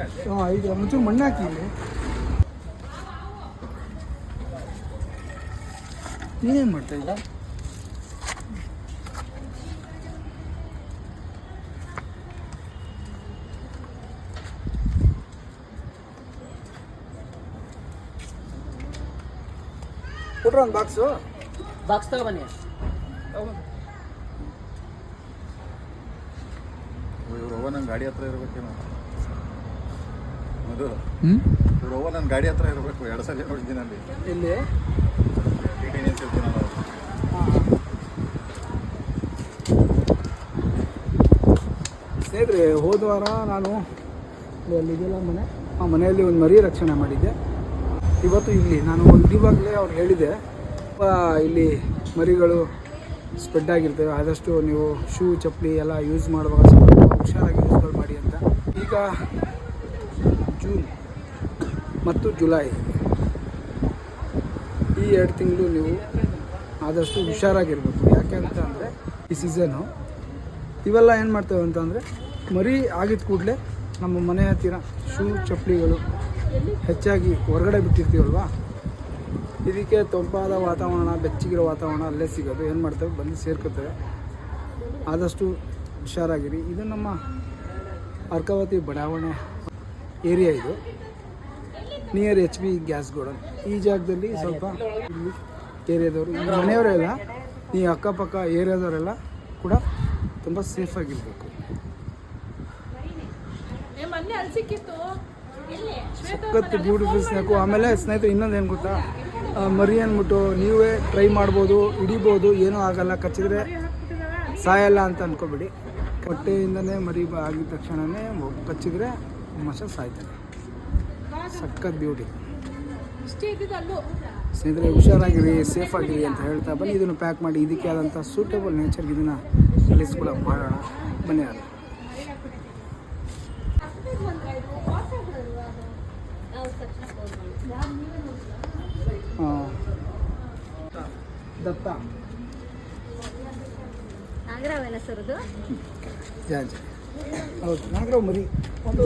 ಹಾಂ ಈಗ ಒಂಚೂರು ಮಣ್ಣು ಹಾಕಿ ಇಲ್ಲಿ. ನೀನೇನು ಮಾಡ್ತಾ ಇಲ್ಲ? ಕೊಟ್ರ ಒಂದು ಬಾಕ್ಸ್ ತಗೊಬನ್ನಿ. ಇವ್ರು ನನ್ನ ಗಾಡಿ ಹತ್ರ ಇರ್ಬೇಕೇನೋ ಅದು. ಇವ್ರು ನನ್ನ ಗಾಡಿ ಹತ್ರ ಇರಬೇಕು. 2 ಸಲ ನೋಡಿದ್ದೀನಿ ಅಲ್ಲಿ. ಇಲ್ಲಿ ಸ್ನೇಹಿತರೆ, ಹೋದ ವಾರ ನಾನು ಅಲ್ಲಿಗೆಲ್ಲ ಆ ಮನೆಯಲ್ಲಿ ಒಂದು ಮರಿ ರಕ್ಷಣೆ ಮಾಡಿದ್ದೆ. ಇವತ್ತು ಇಲ್ಲಿ ನಾನು ಇವಾಗಲೇ ಅವ್ರು ಹೇಳಿದೆ, ಇಲ್ಲಿ ಮರಿಗಳು ಸ್ಪ್ರೆಡ್ ಆಗಿರ್ತವೆ, ಆದಷ್ಟು ನೀವು ಶೂ ಚಪ್ಪಲಿ ಎಲ್ಲ ಯೂಸ್ ಮಾಡುವಾಗ ಸ್ವಲ್ಪ ಹುಷಾರಾಗಿ ಯೂಸ್ಗಳು ಮಾಡಿ ಅಂತ. ಈಗ ಜೂನ್ ಮತ್ತು ಜುಲೈ ಈ 2 ತಿಂಗಳು ನೀವು ಆದಷ್ಟು ಹುಷಾರಾಗಿರಬೇಕು. ಯಾಕೆ ಅಂತ ಅಂದರೆ ಈ ಸೀಸನ್ನು ಇವೆಲ್ಲ ಏನು ಮಾಡ್ತೇವೆ ಅಂತಂದರೆ, ಮರಿ ಆಗಿದ ಕೂಡಲೇ ನಮ್ಮ ಮನೆ ಹತ್ತಿರ ಶೂ ಚಪ್ಪಲಿಗಳು ಹೆಚ್ಚಾಗಿ ಹೊರಗಡೆ ಬಿಟ್ಟಿರ್ತೀವಲ್ವ, ಇದಕ್ಕೆ ತಂಪಾದ ವಾತಾವರಣ, ಬೆಚ್ಚಗಿರೋ ವಾತಾವರಣ ಅಲ್ಲೇ ಸಿಗೋದು. ಏನು ಮಾಡ್ತೇವೆ, ಬಂದು ಸೇರ್ಕೊತೇವೆ. ಆದಷ್ಟು ಹುಷಾರಾಗಿರಿ. ಇದು ನಮ್ಮ ಅರ್ಕಾವತಿ ಬಡಾವಣೆ ಏರಿಯಾ. ಇದು ನಿಯರ್ HP ಗ್ಯಾಸ್ ಗೋಡನ್. ಈ ಜಾಗದಲ್ಲಿ ಸ್ವಲ್ಪ ಇಲ್ಲಿ ಏರಿಯಾದವರು, ಈ ಮನೆಯವರೆಲ್ಲ, ಈ ಅಕ್ಕಪಕ್ಕ ಏರಿಯಾದವರೆಲ್ಲ ಕೂಡ ತುಂಬ ಸೇಫಾಗಿರಬೇಕು. ಸಖತ್ ಬ್ಯೂಟಿಫುಲ್ ಸ್ನ್ಯಾಕು. ಆಮೇಲೆ ಸ್ನೇಹಿತರೆ, ಇನ್ನೊಂದು ಏನು ಗೊತ್ತಾ, ಮರಿ ಅಂದ್ಬಿಟ್ಟು ನೀವೇ ಟ್ರೈ ಮಾಡ್ಬೋದು, ಹಿಡಿಬೋದು, ಏನೂ ಆಗಲ್ಲ, ಕಚ್ಚಿದ್ರೆ ಸಾಯಲ್ಲ ಅಂತ ಅಂದ್ಕೊಬೇಡಿ. ಹೊಟ್ಟೆಯಿಂದನೇ ಮರಿ ಆಗಿದ ತಕ್ಷಣವೇ ಕಚ್ಚಿದ್ರೆ ಮನುಷ್ಯ ಸಾಯ್ತಾನೆ. ಸಖತ್ ಬ್ಯೂಟಿ. ಸ್ನೇಹಿತರೆ, ಹುಷಾರಾಗಿರಿ, ಸೇಫ್ ಆಗಿರಿ ಅಂತ ಹೇಳ್ತಾ ಬನ್ನಿ ಇದನ್ನು ಪ್ಯಾಕ್ ಮಾಡಿ. ಇದಕ್ಕೆ ಆದಂಥ ಸೂಟೇಬಲ್ ನೇಚರ್ಗೆ ಇದನ್ನು ರಿಲೀಸ್ ಕೂಡ ಮಾಡೋಣ. ಬನ್ನಿ. ಅದು ದತ್ತ ನಾಗರಾವೇನ ಸರ್? ಅದು ಹೌದು, ನಾಗರಾವ್ ಮರಿ ಒಂದು